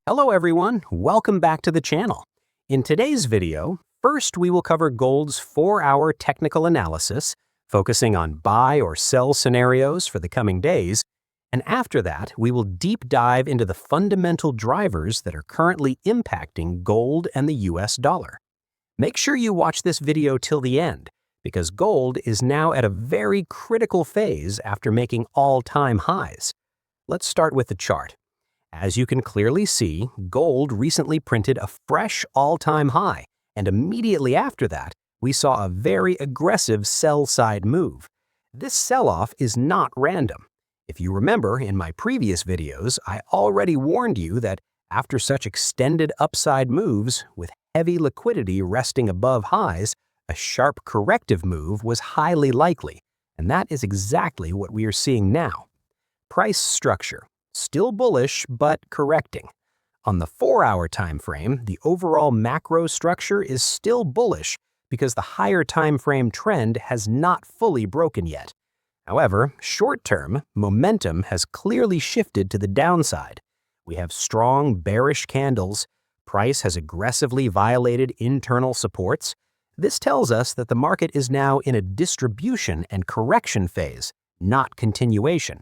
Hello everyone, welcome back to the channel. In today's video, first we will cover gold's 4-hour technical analysis, focusing on buy or sell scenarios for the coming days, and after that we will deep dive into the fundamental drivers that are currently impacting gold and the US dollar. Make sure you watch this video till the end, because gold is now at a very critical phase after making all-time highs. Let's start with the chart. As you can clearly see, gold recently printed a fresh all-time high, and immediately after that, we saw a very aggressive sell-side move. This sell-off is not random. If you remember in my previous videos, I already warned you that after such extended upside moves, with heavy liquidity resting above highs, a sharp corrective move was highly likely, and that is exactly what we are seeing now. Price structure. Still bullish, but correcting. On the 4-hour time frame, the overall macro structure is still bullish because the higher time frame trend has not fully broken yet. However, short-term, momentum has clearly shifted to the downside. We have strong bearish candles. Price has aggressively violated internal supports. This tells us that the market is now in a distribution and correction phase, not continuation.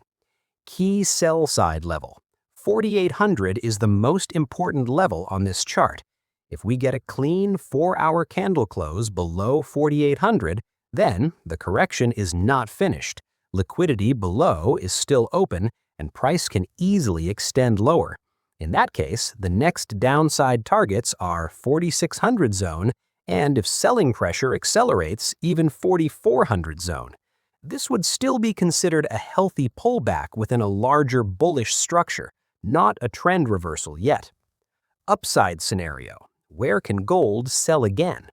Key sell side level. 4,800 is the most important level on this chart. If we get a clean 4-hour candle close below 4,800, then the correction is not finished. Liquidity below is still open and price can easily extend lower. In that case, the next downside targets are 4,600 zone and if selling pressure accelerates, even 4,400 zone. This would still be considered a healthy pullback within a larger bullish structure, not a trend reversal yet. Upside scenario. Where can gold sell again?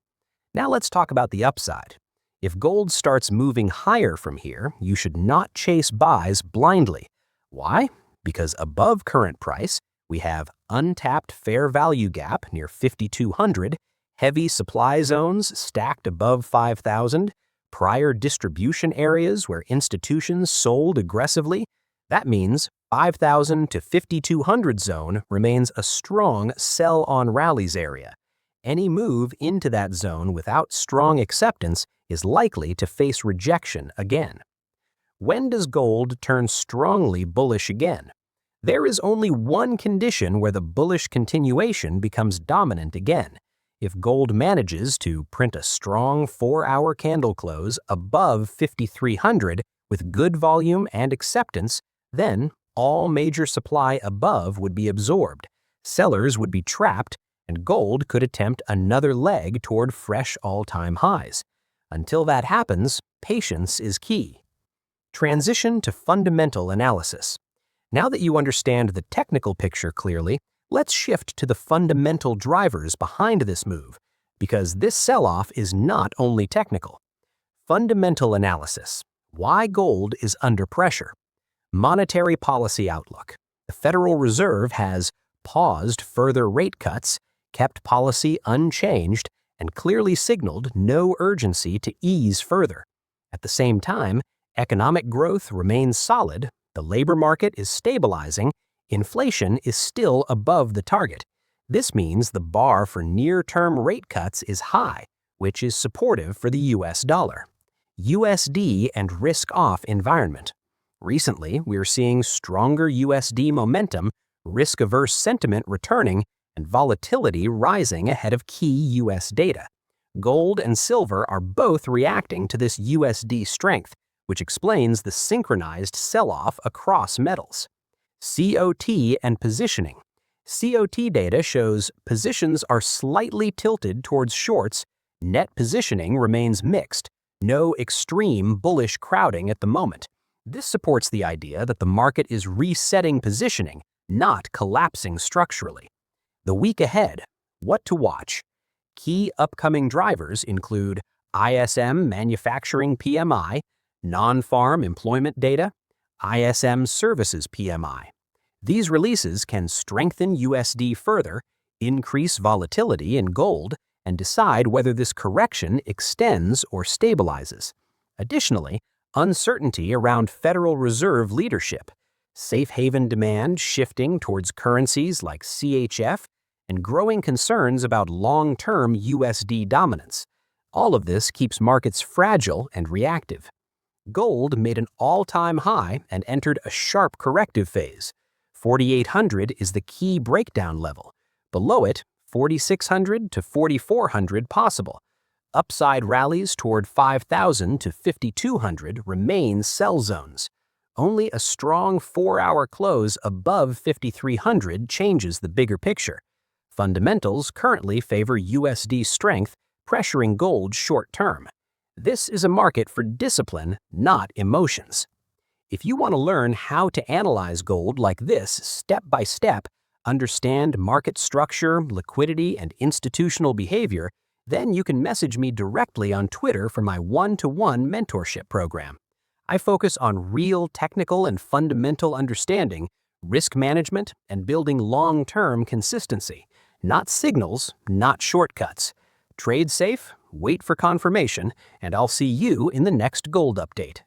Now let's talk about the upside. If gold starts moving higher from here, you should not chase buys blindly. Why? Because above current price, we have untapped fair value gap near 5,200, heavy supply zones stacked above 5,000, prior distribution areas where institutions sold aggressively. That means 5,000 to 5,200 zone remains a strong sell on rallies area. Any move into that zone without strong acceptance is likely to face rejection again. When does gold turn strongly bullish again? There is only one condition where the bullish continuation becomes dominant again. If gold manages to print a strong 4-hour candle close above 5,300 with good volume and acceptance, then all major supply above would be absorbed, sellers would be trapped, and gold could attempt another leg toward fresh all-time highs. Until that happens, patience is key. Transition to fundamental analysis. Now that you understand the technical picture clearly, let's shift to the fundamental drivers behind this move, because this sell-off is not only technical. Fundamental analysis. Why gold is under pressure. Monetary policy outlook. The Federal Reserve has paused further rate cuts, kept policy unchanged, and clearly signaled no urgency to ease further. At the same time, economic growth remains solid, the labor market is stabilizing, inflation is still above the target. This means the bar for near-term rate cuts is high, which is supportive for the US dollar. USD and risk-off environment. Recently, we're seeing stronger USD momentum, risk-averse sentiment returning, and volatility rising ahead of key US data. Gold and silver are both reacting to this USD strength, which explains the synchronized sell-off across metals. COT and positioning. COT data shows positions are slightly tilted towards shorts, net positioning remains mixed, no extreme bullish crowding at the moment. This supports the idea that the market is resetting positioning, not collapsing structurally. The week ahead, what to watch? Key upcoming drivers include ISM manufacturing PMI, non-farm employment data, ISM Services PMI. These releases can strengthen USD further, increase volatility in gold, and decide whether this correction extends or stabilizes. Additionally, uncertainty around Federal Reserve leadership. safe haven demand shifting towards currencies like CHF, and growing concerns about long-term USD dominance. All of this keeps markets fragile and reactive. Gold made an all-time high and entered a sharp corrective phase. 4,800 is the key breakdown level. Below it, 4,600 to 4,400 possible. Upside rallies toward 5,000 to 5,200 remain sell zones. Only a strong 4-hour close above 5,300 changes the bigger picture. Fundamentals currently favor USD strength, pressuring gold short-term. This is a market for discipline, not emotions. If you want to learn how to analyze gold like this step by step, understand market structure, liquidity, and institutional behavior, then you can message me directly on Twitter for my one-to-one mentorship program. I focus on real technical and fundamental understanding, risk management, and building long-term consistency. Not signals, not shortcuts. Trade safe, wait for confirmation, and I'll see you in the next gold update.